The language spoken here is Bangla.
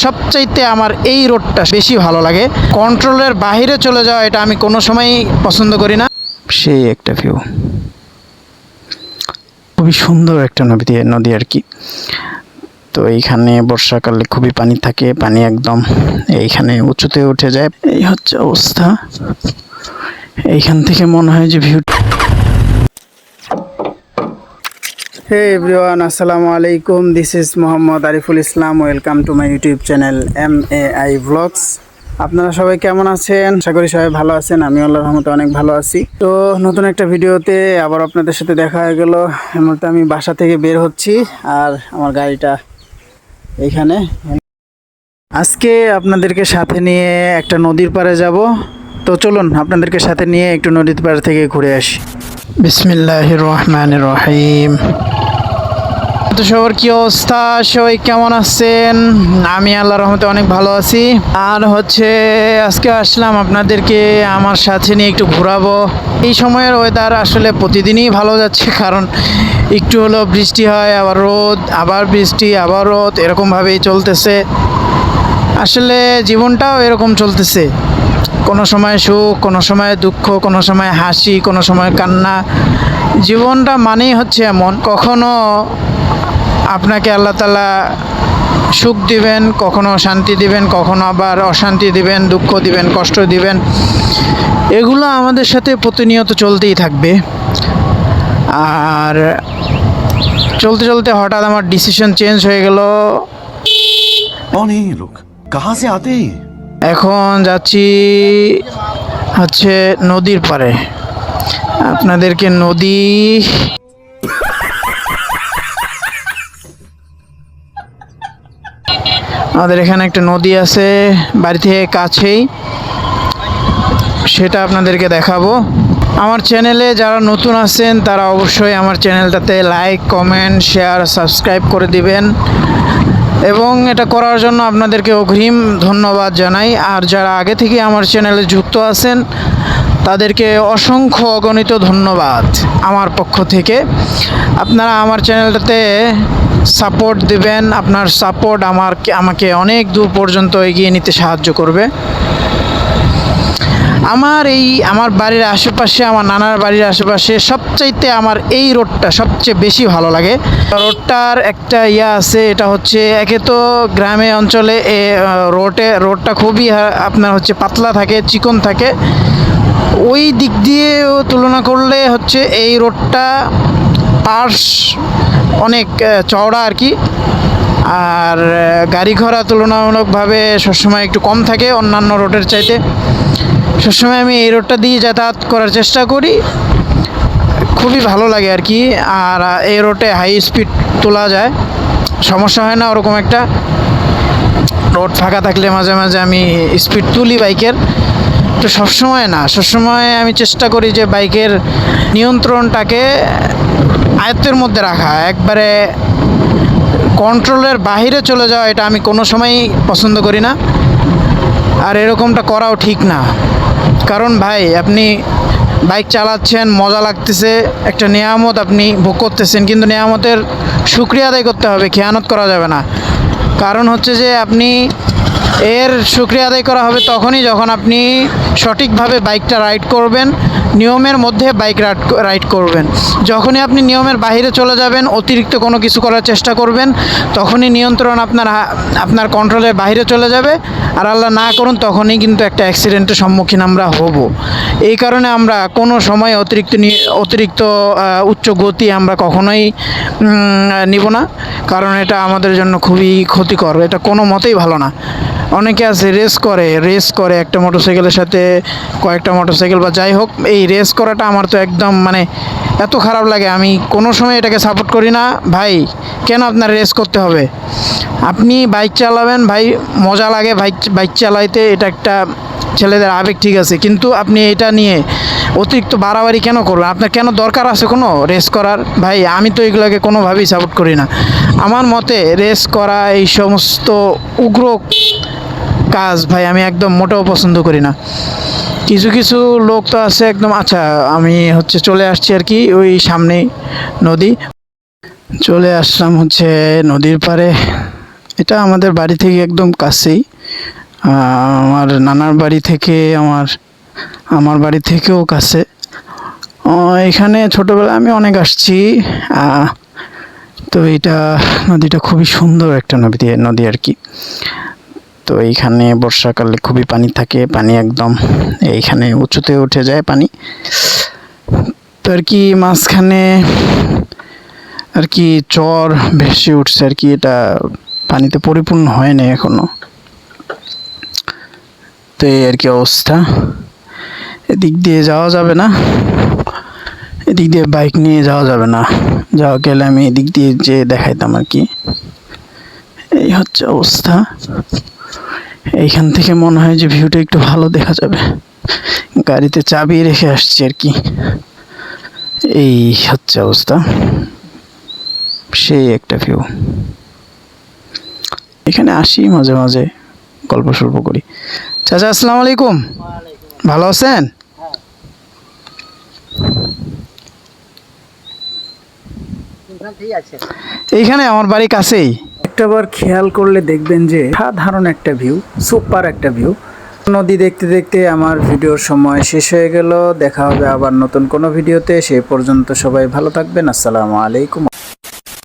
সবচাইতে আমার এই রোডটা বেশি ভালো লাগে। কন্ট্রোলের বাইরে চলে যাওয়া এটা আমি কোনো সময়ই পছন্দ করি না। সেই একটা ভিউ, খুবই সুন্দর একটা নদী আর কি। তো এইখানে বর্ষাকালে খুবই পানি থাকে, পানি একদম এইখানে উঁচুতে উঠে যায়। এই হচ্ছে অবস্থা। এইখান থেকে মনে হয় যে ভিউ। হে এভরিওয়ান, আসসালামু আলাইকুম। This is Mohammad Ariful Islam. Welcome to my YouTube channel MAI Vlogs। আপনারা সবাই কেমন আছেন? আশা করি সবাই ভালো আছেন। আমি আল্লাহর রহমতে অনেক ভালো আছি। তো নতুন একটা ভিডিওতে আবার আপনাদের সাথে দেখা হয়ে গেল। এর মধ্যে আমি বাসা থেকে বের হচ্ছি, আর আমার গাড়িটা এইখানে। আজকে আপনাদেরকে সাথে নিয়ে একটা নদীর পাড়ে যাব। তো চলুন আপনাদেরকে সাথে নিয়ে একটু নদীর পাড় থেকে ঘুরে আসি। বিসমিল্লাহির রহমানির রহিম। তো সবার কি অবস্থা? সবাই কেমন আছেন? আমি আল্লাহর রহমতে অনেক ভালো আছি। আর হচ্ছে আজকে আসলাম আপনাদেরকে আমার সাথে নিয়ে একটু ঘোরাবো। এই সময়ের ওয়েদার আসলে প্রতিদিনই ভালো যাচ্ছে, কারণ একটু হলো বৃষ্টি হয়, আবার রোদ, আবার বৃষ্টি, আবার রোদ, এরকমভাবেই চলতেছে। আসলে জীবনটাও এরকম চলতেছে, কোনো সময় সুখ, কোনো সময় দুঃখ, কোনো সময় হাসি, কোনো সময় কান্না। জীবনটা মানেই হচ্ছে এমন, কখনো আপনাকে আল্লাহ তাআলা সুখ দিবেন, কখনো শান্তি দিবেন, কখনো আবার অশান্তি দিবেন, দুঃখ দিবেন, কষ্ট দিবেন। এগুলো আমাদের সাথে প্রতিনিয়ত চলতেই থাকবে। আর চলতে চলতে হঠাৎ আমার ডিসিশন চেঞ্জ হয়ে গেল। এখন যাচ্ছি হচ্ছে নদীর পাড়ে। আপনাদেরকে আমাদের এখানে একটা নদী আছে বাড়ি থেকে কাছেই, সেটা আপনাদেরকে দেখাবো। আমার চ্যানেলে যারা নতুন আছেন তারা অবশ্যই আমার চ্যানেলটাতে লাইক, কমেন্ট, শেয়ার, সাবস্ক্রাইব করে দিবেন, এবং এটা করার জন্য আপনাদেরকে অগ্রিম ধন্যবাদ জানাই। আর যারা আগে থেকে আমার চ্যানেলে যুক্ত আছেন তাদেরকে অসংখ্য অগণিত ধন্যবাদ আমার পক্ষ থেকে। আপনারা আমার চ্যানেলটাতে সাপোর্ট দিবেন। আপনার সাপোর্ট আমাকে অনেক দূর পর্যন্ত এগিয়ে নিতে সাহায্য করবে। আমার বাড়ির আশেপাশে, আমার নানার বাড়ির আশেপাশে সবচাইতে আমার এই রোডটা সবচেয়ে বেশি ভালো লাগে। রোডটার একটা আছে, এটা হচ্ছে একে তো গ্রামে অঞ্চলে রোডটা খুবই আপনার হচ্ছে পাতলা থাকে, চিকন থাকে। ওই দিক দিয়েও তুলনা করলে হচ্ছে এই রোডটা পাশ অনেক চওড়া আর কি। আর গাড়ি ঘোড়া তুলনামূলকভাবে সবসময় একটু কম থাকে অন্যান্য রোডের চাইতে। সবসময় আমি এই রোডটা দিয়ে যাতায়াত করার চেষ্টা করি, খুবই ভালো লাগে আর কি। আর এই রোডে হাই স্পিড তোলা যায়, সমস্যা হয় না ওরকম একটা। রোড ফাঁকা থাকলে মাঝে মাঝে আমি স্পিড তুলি বাইকের, তো সবসময় আমি চেষ্টা করি যে বাইকের নিয়ন্ত্রণটাকে আয়ত্তের মধ্যে রাখা। একবারে কন্ট্রোলের বাইরে চলে যাওয়া এটা আমি কোনো সময়ই পছন্দ করি না, আর এরকমটা করাও ঠিক না। কারণ ভাই, আপনি বাইক চালাচ্ছেন, মজা লাগতেছে, একটা নেয়ামত আপনি ভোগ করতেছেন, কিন্তু নেয়ামতের শুকরিয়া আদায় করতে হবে, খেয়ানত করা যাবে না। কারণ হচ্ছে যে আপনি এর শুকরিয়া আদায় করা হবে তখনই যখন আপনি সঠিকভাবে বাইকটা রাইড করবেন, নিয়মের মধ্যে বাইক রাইড করবেন। যখনই আপনি নিয়মের বাইরে চলে যাবেন, অতিরিক্ত কোনো কিছু করার চেষ্টা করবেন, তখনই নিয়ন্ত্রণ আপনার কন্ট্রোলের বাইরে চলে যাবে। আর আল্লাহ না করুন, তখনই কিন্তু একটা অ্যাক্সিডেন্টের সম্মুখীন আমরা হব। এই কারণে আমরা কোনো সময় অতিরিক্ত উচ্চ গতি আমরা কখনোই নিব না, কারণ এটা আমাদের জন্য খুবই ক্ষতিকর। এটা কোনো মতেই ভালো না। অনেকে আছে রেস করে একটা মোটরসাইকেলের সাথে কয়েকটা মোটরসাইকেল বা যাই হোক, এই রেস করাটা আমার তো একদম মানে এত খারাপ লাগে। আমি কোনো সময় এটাকে সাপোর্ট করি না। ভাই, কেন আপনার রেস করতে হবে? আপনি বাইক চালাবেন ভাই, মজা লাগে বাইক চালাইতে, এটা একটা ছেলেদের আবেগ, ঠিক আছে, কিন্তু আপনি এটা নিয়ে অতিরিক্ত বাড়াবাড়ি কেন করবেন? আপনার কেন দরকার আছে কোনো রেস করার? ভাই, আমি তো এগুলোকে কোনোভাবেই সাপোর্ট করি না। আমার মতে রেস করা, এই সমস্ত উগ্র কাজ ভাই আমি একদম মোটেও পছন্দ করি না। কিছু লোক তো আছে একদম। আচ্ছা, আমি হচ্ছে চলে আসছি আর কি, ওই সামনেই নদী। চলে আসলাম হচ্ছে নদীর পাড়ে। এটা আমাদের বাড়ি থেকে একদম কাছেই। আমার নানার বাড়ি থেকে আমার বাড়ি থেকেও কাছে। এখানে ছোটোবেলায় আমি অনেক আসছি। তো এটা নদীটা খুবই সুন্দর একটা নদী আর কি। তো এইখানে বর্ষাকালে খুবই পানি থাকে, পানি একদম এইখানে উঁচুতে উঠে যায় পানি। তো আর কি মাঝখানে আর কি চর ভেসে উঠছে আর কি, এটা পানিতে পরিপূর্ণ হয় না এখনো। তো এই আর কি অবস্থা। এদিক দিয়ে যাওয়া যাবে না, এদিক দিয়ে বাইক নিয়ে যাওয়া যাবে না, যাওয়া গেলে আমি এদিক দিয়ে যে দেখাইতাম আর কি। এই হচ্ছে অবস্থা। এইখান থেকে মনে হয় যে ভিউটা একটু ভালো দেখা যাবে। গাড়িতে চাবি রেখে আসছি আর কি। এই হচ্ছে অবস্থা, সেই একটা ভিউ। এখানে আসি মাঝে মাঝে, গল্প সল্প করি। চাচা আসসালামু আলাইকুম, ভালো আছেন? এইখানে আমার বাড়ি কাছেই। একটাবার খেয়াল করলে দেখবেন যে সাধারণ একটা ভিউ, সুপার একটা ভিউ। নদী দেখতে দেখতে আমার ভিডিওর সময় শেষ হয়ে গেল। দেখা হবে আবার নতুন কোনো ভিডিওতে। সেই পর্যন্ত সবাই ভালো থাকবেন। আসসালামু আলাইকুম।